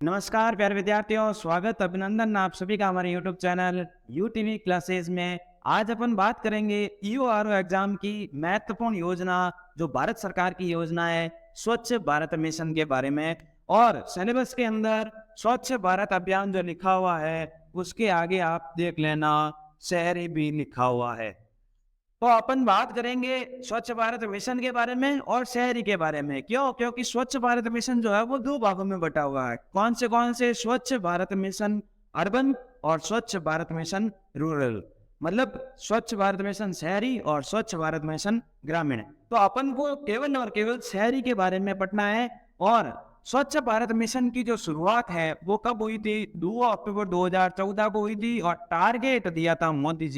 नमस्कार प्यारे विद्यार्थियों, स्वागत अभिनंदन आप सभी का हमारे YouTube चैनल यूटीवी क्लासेस में। आज अपन बात करेंगे ईओआरओ एग्जाम की महत्वपूर्ण योजना जो भारत सरकार की योजना है स्वच्छ भारत मिशन के बारे में। और सिलेबस के अंदर स्वच्छ भारत अभियान जो लिखा हुआ है उसके आगे आप देख लेना शहरी भी लिखा हुआ है। तो अपन बात करेंगे स्वच्छ भारत मिशन के बारे में और शहरी के बारे में। क्यों? क्योंकि स्वच्छ भारत मिशन जो है वो दो भागों में बटा हुआ है। कौन से? स्वच्छ भारत मिशन अर्बन और स्वच्छ भारत मिशन रूरल। मतलब स्वच्छ भारत मिशन शहरी और स्वच्छ भारत मिशन ग्रामीण। तो अपन को केवल और केवल शहरी के बारे में पढ़ना है। और स्वच्छ भारत मिशन की जो शुरुआत है वो कब हुई थी? 2 अक्टूबर 2014 को हुई थी। और टारगेट दिया था मोदी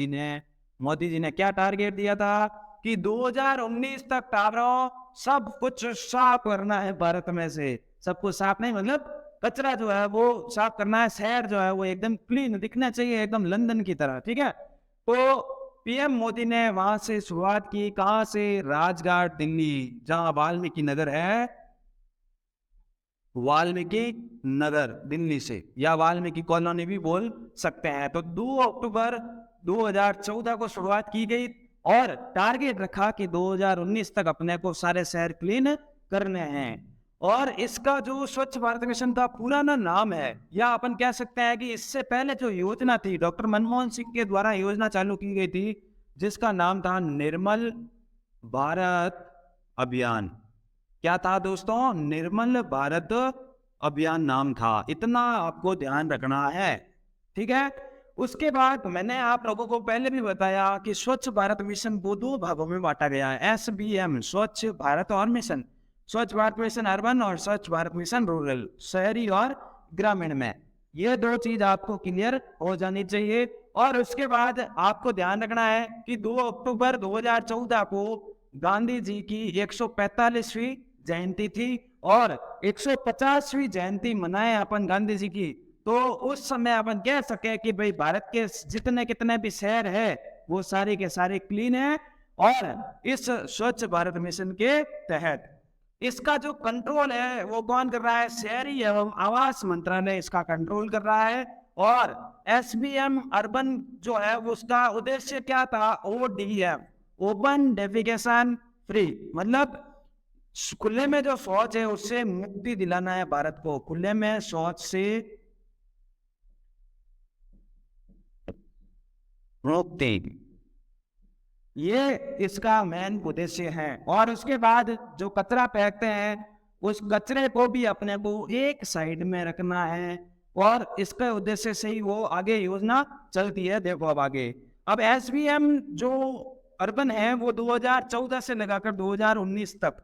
जी ने क्या टारगेट दिया था कि 2019 तक टावरों सब कुछ साफ करना है भारत में से। सब कुछ साफ नहीं, मतलब कचरा जो है वो साफ करना है। शहर जो है वो एकदम क्लीन दिखना चाहिए, एकदम लंदन की तरह। ठीक है। तो पीएम मोदी ने वहां से शुरुआत की। कहां से? राजघाट दिल्ली, जहां वाल्मीकि नगर है। वाल्मीकि नगर दिल्ली से, या वाल्मीकि कॉलोनी भी बोल सकते हैं। तो 2 अक्टूबर 2014 को शुरुआत की गई और टारगेट रखा कि 2019 तक अपने को सारे शहर क्लीन करने हैं। और इसका जो स्वच्छ भारत मिशन का पुराना नाम है, या अपन कह सकते हैं कि इससे पहले जो योजना थी डॉक्टर मनमोहन सिंह के द्वारा योजना चालू की गई थी जिसका नाम था निर्मल भारत अभियान। क्या था दोस्तों? निर्मल भारत अभियान नाम था। इतना आपको ध्यान रखना है। ठीक है। उसके बाद मैंने आप लोगों को पहले भी बताया कि स्वच्छ भारत मिशन को दो भागों में बांटा गया है। SBM स्वच्छ भारत और मिशन, स्वच्छ भारत मिशन अर्बन और स्वच्छ भारत मिशन रूरल, शहरी और ग्रामीण में। ये दो चीज आपको क्लियर हो जानी चाहिए। और उसके बाद आपको ध्यान रखना है कि 2 अक्टूबर 2014 को गांधी जी की 145वीं जयंती थी और 150वीं जयंती मनाए अपन गांधी जी की। तो उस समय अपन कह सके कि भाई भारत के जितने कितने भी शहर है वो सारे के सारे क्लीन है। और इस स्वच्छ भारत मिशन के तहत इसका जो कंट्रोल है वो कौन कर रहा है? शहरी एवं आवास मंत्रालय इसका कंट्रोल कर रहा है। और SBM अर्बन जो है उसका उद्देश्य क्या था? ODM ओपन डेफिकेशन फ्री, मतलब खुले में जो शौच है उससे मुक्ति दिलाना है भारत को। खुले में शौच से मुक्ति, ये इसका मेन उद्देश्य है। और उसके बाद जो कचरा फेंकते हैं उस कचरे को भी अपने को एक साइड में रखना है। और इसके उद्देश्य से ही वो आगे योजना चलती है। देखो अब आगे, अब SBM जो अर्बन है वो 2014 से लगाकर 2019 तक,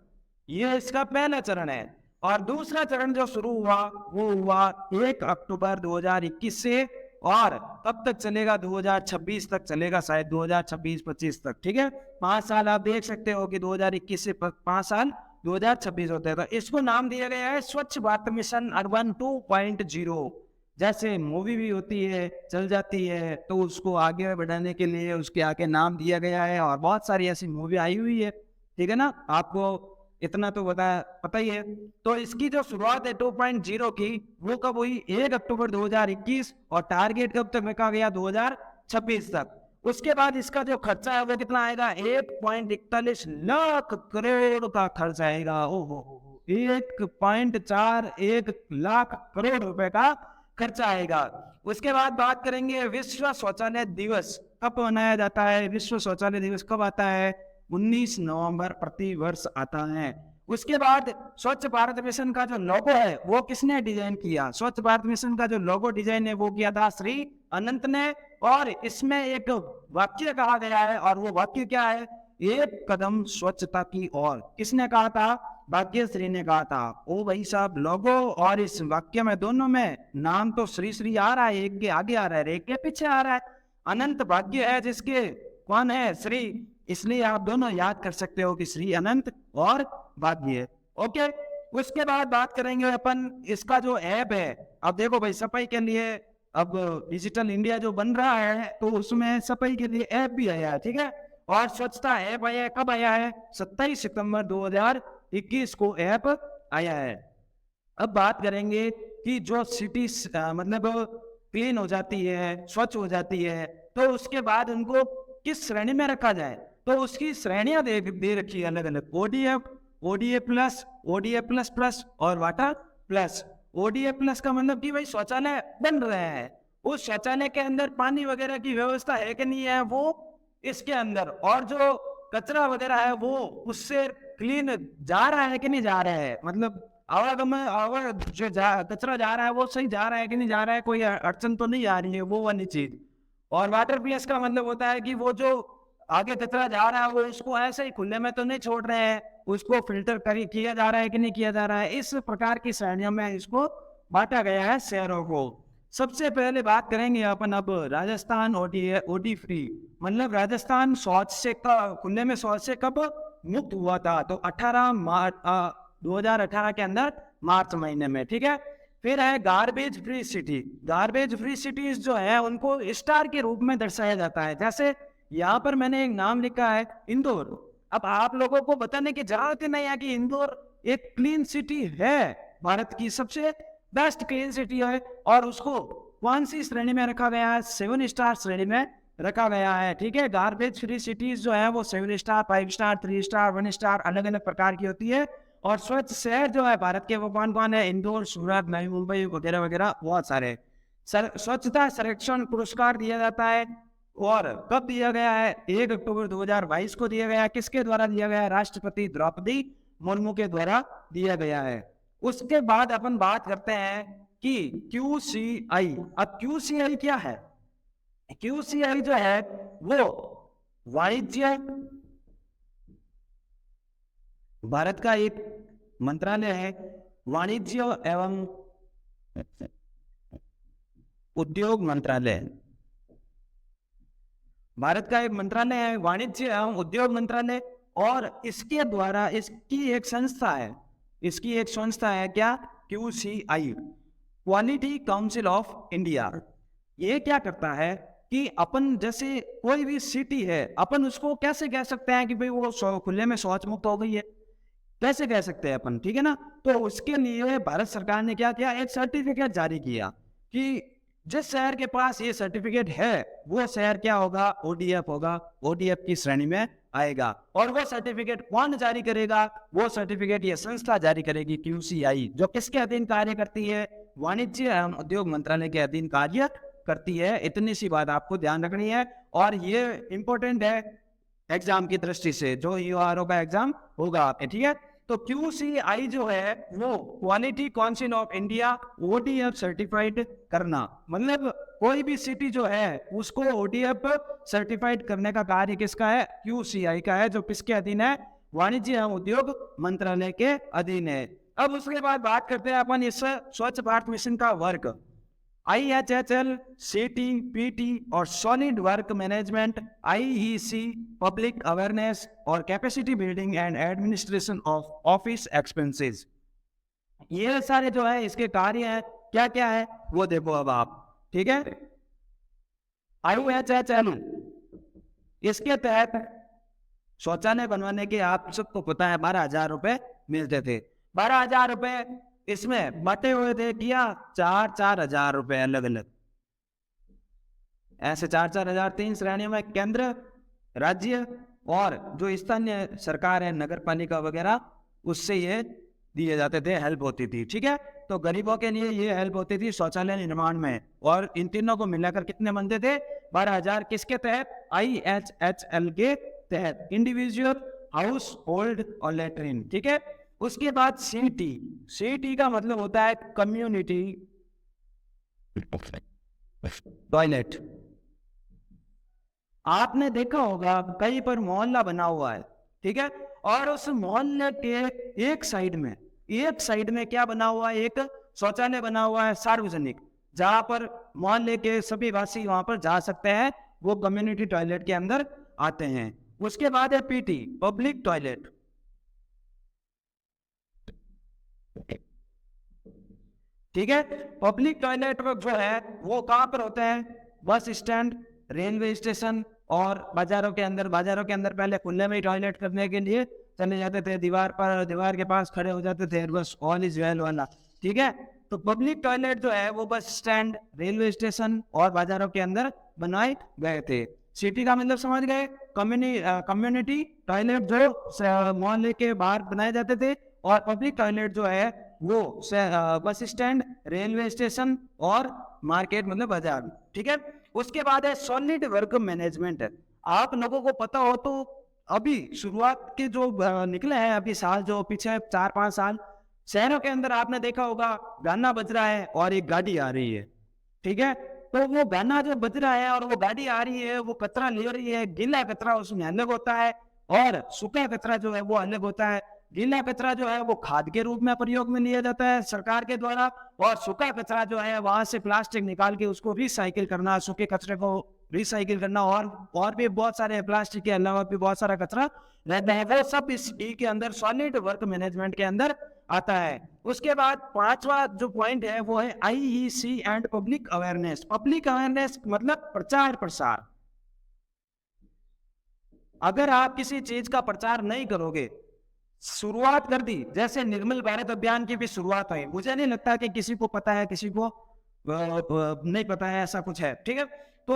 ये इसका पहला चरण है। और दूसरा चरण जो शुरू हुआ वो हुआ 1 अक्टूबर 2021 से। और कब तक चलेगा? 2026 तक चलेगा, शायद 2026-25 तक। ठीक है। 5 साल आप देख सकते हो कि 2021 से 5 साल 2026 होते हैं। तो इसको नाम दिया गया है स्वच्छ भारत मिशन अर्बन 2.0। जैसे मूवी भी होती है, चल जाती है, तो उसको आगे बढ़ाने के लिए उसके आगे नाम दिया गया है। और बहुत सारी ऐसी मूवी आई हुई है। ठीक है ना? आपको इतना तो पता ही है। तो इसकी जो शुरुआत है 2.0 की वो कब हुई? 1 अक्टूबर 2021। और टारगेट कब तक रखा गया? 2026 तक। उसके बाद इसका जो खर्चा है वो कितना आएगा? 1.41 लाख करोड़ का खर्च आएगा। ओहो, 1.41 लाख करोड़ रुपए का खर्चा आएगा। उसके बाद बात करेंगे विश्व शौचालय दिवस कब मनाया जाता है। विश्व शौचालय दिवस कब आता है? 19 नवंबर प्रति वर्ष आता है। उसके बाद स्वच्छ भारत मिशन का जो लोगो है वो किसने डिजाइन किया? स्वच्छ भारत मिशन का जो लोगो डिजाइन है वो किया था श्री अनंत ने। और इसमें एक वाक्य कहा गया है और वो वाक्य क्या है? एक कदम स्वच्छता की ओर। किसने कहा था? भाग्यश्री ने कहा था। ओ भाई साहब, लोगो और इस वाक्य में दोनों में नाम तो श्री श्री आ रहा है, एक के आगे आ रहा है, एक के पीछे आ रहा है। अनंत भाग्य है जिसके, कौन है? श्री। इसलिए आप दोनों याद कर सकते हो कि श्री अनंत और भाग्य। ओके। उसके बाद बात करेंगे अपन इसका जो ऐप है। अब देखो भाई, सफाई के लिए अब डिजिटल इंडिया जो बन रहा है तो उसमें सफाई के लिए ऐप भी आया है। ठीक है। और स्वच्छता ऐप आया है। कब आया है? 27 सितंबर 2021 को ऐप आया है। अब बात करेंगे कि जो सिटी मतलब क्लीन हो जाती है, स्वच्छ हो जाती है, तो उसके बाद उनको किस श्रेणी में रखा जाए, तो उसकी श्रेणियां दे रखी है अलग अलग, ODF, ODA plus, ODA plus plus और वाटर प्लस। ओडीए प्लस का मतलब कि भाई शौचालय बन रहे हैं, उस शौचालय के अंदर पानी वगैरह की व्यवस्था है कि नहीं है वो इसके अंदर, और जो कचरा वगैरह है वो उससे क्लीन जा रहा है कि नहीं जा रहा है, मतलब आवागमन जो कचरा जा रहा है वो सही जा रहा है कि नहीं जा रहा है, कोई अड़चन तो नहीं आ रही है, वो वाली चीज। और वाटर पीएस का मतलब होता है कि वो जो आगे कचरा जा रहा है वो उसको ऐसे ही खुले में तो नहीं छोड़ रहे हैं, उसको फिल्टर किया जा रहा है कि नहीं किया जा रहा है। इस प्रकार की श्रेणियों में इसको बांटा गया है शहरों को। सबसे पहले बात करेंगे अपन अब राजस्थान ओडी फ्री, मतलब राजस्थान शौच से खुले में शौच से कब मुक्त हुआ था, तो 18 मार्च 2018 के अंदर मार्च महीने में, ठीक है। फिर है garbage free city. Garbage free cities जो है उनको स्टार के रूप में दर्शाया जाता है, जैसे यहाँ पर मैंने एक नाम लिखा है इंदौर। अब आप लोगों को बताने की जरूरत नहीं है कि इंदौर एक क्लीन सिटी है, भारत की सबसे बेस्ट क्लीन सिटी है, और उसको कौन सी श्रेणी में रखा गया है, 7 स्टार श्रेणी में रखा गया है, ठीक है। गार्बेज फ्री सिटीज जो है वो 7 स्टार, 5 स्टार, 3 स्टार, 1 स्टार अलग अलग प्रकार की होती है। और स्वच्छ शहर जो है भारत के वो कौन कौन है, इंदौर, सूरत, नई मुंबई वगैरह वगैरह बहुत सारे। स्वच्छता सर्वेक्षण पुरस्कार दिया जाता है, और कब दिया गया है, 1 अक्टूबर 2022 को दिया गया है। किसके द्वारा दिया गया है, राष्ट्रपति द्रौपदी मुर्मू के द्वारा दिया गया है। उसके बाद अपन बात करते हैं कि QCI। अब QCI क्या है, QCI जो है वो वाणिज्य, भारत का एक मंत्रालय है, वाणिज्य एवं उद्योग मंत्रालय, भारत का एक मंत्रालय है वाणिज्य एवं उद्योग मंत्रालय। और इसके द्वारा इसकी एक संस्था है, इसकी एक संस्था है क्या, QCI, quality council of India. ये क्या करता है कि अपन जैसे कोई भी सिटी है, अपन उसको कैसे कह सकते हैं कि भाई वो खुले में शौच मुक्त हो गई है, कैसे कह सकते हैं अपन, ठीक है ना। तो उसके लिए भारत सरकार ने क्या किया, एक सर्टिफिकेट जारी किया कि जिस शहर के पास ये सर्टिफिकेट है वो शहर क्या होगा, ODF होगा, ODF की श्रेणी में आएगा। और वो सर्टिफिकेट कौन जारी करेगा, वो सर्टिफिकेट ये संस्था जारी करेगी, QCI, जो किसके अधीन कार्य करती है, वाणिज्य एवं उद्योग मंत्रालय के अधीन कार्य करती है। इतनी सी बात आपको ध्यान रखनी है, और ये इंपॉर्टेंट है एग्जाम की दृष्टि से, जो URO का एग्जाम होगा आपके, ठीक है। तो QCI जो है वो quality council of India, ODF certified करना, मतलब कोई भी सिटी जो है उसको ODF सर्टिफाइड करने का कार्य किसका है, QCI का है, जो किसके अधीन है, वाणिज्य एवं उद्योग मंत्रालय के अधीन है। अब उसके बाद बात करते हैं अपन इस स्वच्छ भारत मिशन का वर्क। IHHL, CT, PT और solid work management, IEC, public awareness और capacity building and administration of office expenses, ये सारे जो है इसके कार्य हैं। क्या क्या है वो देखो अब आप, ठीक है। IHHL, इसके तहत शौचालय बनवाने के आप सबको पता है 12,000 रुपए मिलते थे। 12,000 रुपए इसमें बटे हुए थे क्या, 4-4 हजार रुपए अलग अलग, ऐसे 4-4 हजार 3 श्रेणियों में, केंद्र, राज्य और जो स्थानीय सरकार है, नगर पालिका वगैरह, उससे ये दिए जाते थे, हेल्प होती थी, ठीक है। तो गरीबों के लिए ये हेल्प होती थी शौचालय निर्माण में, और इन तीनों को मिलाकर कितने बनते थे, 12,000। किसके तहत, IHHL के तहत, इंडिविजुअल हाउस होल्ड और लेटरिन, ठीक है। उसके बाद CT का मतलब होता है कम्युनिटी टॉयलेट। आपने देखा होगा कहीं पर मोहल्ला बना हुआ है, ठीक है, और उस मोहल्ले के एक साइड में क्या बना हुआ है, एक शौचालय बना हुआ है सार्वजनिक, जहां पर मोहल्ले के सभी वासी वहां पर जा सकते हैं, वो कम्युनिटी टॉयलेट के अंदर आते हैं। उसके बाद है PT, पब्लिक टॉयलेट, ठीक है। पब्लिक टॉयलेट जो है वो कहां पर होते हैं, बस स्टैंड, रेलवे स्टेशन और बाजारों के अंदर। पहले खुले में ही टॉयलेट करने के लिए चले जाते थे, दीवार के पास खड़े हो जाते थे, बस ऑल इज वेल वाला, ठीक है। तो पब्लिक टॉयलेट जो है वो बस स्टैंड, रेलवे स्टेशन और बाजारों के अंदर बनाए गए थे। सिटी का मतलब समझ गए, कम्युनिटी टॉयलेट जो मोहल्ले के बाहर बनाए जाते थे, और पब्लिक टॉयलेट जो है वो बस स्टैंड, रेलवे स्टेशन और मार्केट मतलब बाजार। ठीक है, उसके बाद है सॉलिड वर्क मैनेजमेंट। आप लोगों को पता हो तो अभी शुरुआत के जो निकले हैं अभी साल, जो पीछे 4-5 साल, शहरों के अंदर आपने देखा होगा गाना बज रहा है और एक गाड़ी आ रही है। ठीक है, तो वो गाना जो बज रहा है और वो गाड़ी आ रही है, वो कचरा ले रही है, गीला कचरा उसमें अलग होता है और सूखा कचरा जो है वो अलग होता है। गीला कचरा जो है वो खाद के रूप में प्रयोग में लिया जाता है सरकार के द्वारा, और सूखा कचरा जो है वहां से प्लास्टिक निकाल के उसको रिसाइकिल करना, सूखे कचरे को रिसाइकिल करना, और भी बहुत सारे प्लास्टिक के अलावा भी बहुत सारा कचरा रहता है, वो सब इस डी के अंदर सॉलिड वर्क मैनेजमेंट के अंदर आता है। उसके बाद 5वां जो पॉइंट है वो है IEC and public awareness. Public awareness मतलब प्रचार प्रसार। अगर आप किसी चीज का प्रचार नहीं करोगे, शुरुआत कर दी, जैसे निर्मल भारत अभियान की भी शुरुआत हुई, मुझे नहीं लगता कि किसी को पता है, किसी को नहीं पता है, ऐसा कुछ है। ठीक है, तो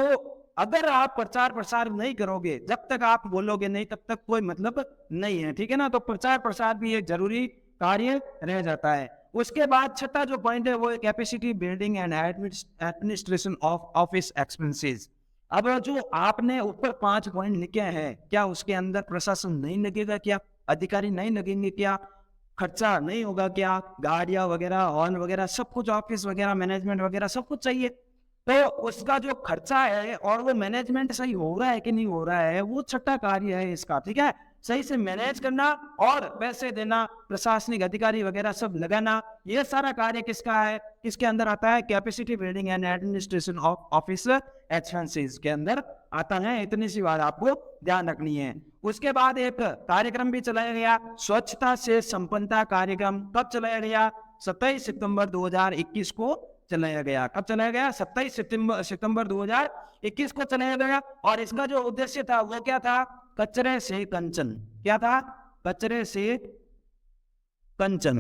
अगर आप प्रचार प्रसार नहीं करोगे, जब तक आप बोलोगे नहीं तब तक कोई मतलब नहीं है। ठीक है ना, तो प्रचार प्रसार भी एक जरूरी कार्य रह जाता है। उसके बाद 6था जो पॉइंट है वो है capacity building and administration of office expenses. अब जो आपने ऊपर 5 पॉइंट लिखे हैं, क्या उसके अंदर प्रशासन नहीं लगेगा, क्या अधिकारी नहीं लगेंगे, क्या खर्चा नहीं होगा, क्या गाड़ियां वगैरह, हॉर्न वगैरह सब कुछ, ऑफिस वगैरह, मैनेजमेंट वगैरह सब कुछ चाहिए, तो उसका जो खर्चा है और वो मैनेजमेंट सही हो रहा है कि नहीं हो रहा है, वो 6ठा कार्य है इसका। ठीक है, सही से मैनेज करना और पैसे देना, प्रशासनिक अधिकारी वगैरह सब लगाना, ये सारा कार्य किसका है, किसके अंदर आता है, capacity building and administration of office expenses के अंदर आता है। इतनी सी बात आपको ध्यान रखनी है। उसके बाद एक कार्यक्रम भी चलाया गया, स्वच्छता से संपन्नता कार्यक्रम। कब चलाया गया? 27 सितंबर 2021 को चलाया गया। कब चलाया गया? 27 सितंबर 2021 को चलाया गया। और इसका जो उद्देश्य था वो क्या था? कचरे से कंचन। क्या था? कचरे से कंचन,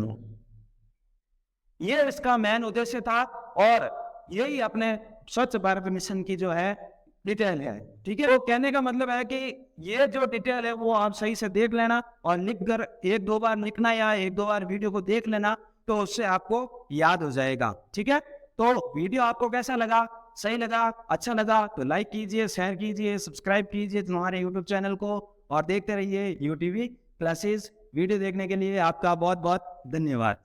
ये इसका मेन उद्देश्य था। और यही अपने स्वच्छ भारत मिशन की जो है डिटेल है। ठीक है, वो कहने का मतलब है कि ये जो डिटेल है वो आप सही से देख लेना, और लिख कर 1-2 बार लिखना या 1-2 बार वीडियो को देख लेना, तो उससे आपको याद हो जाएगा। ठीक है, तो वीडियो आपको कैसा लगा? सही लगा, अच्छा लगा तो लाइक कीजिए, शेयर कीजिए, सब्सक्राइब कीजिए हमारे यूट्यूब चैनल को, और देखते रहिए यूटीवी क्लासेस। वीडियो देखने के लिए आपका बहुत बहुत धन्यवाद।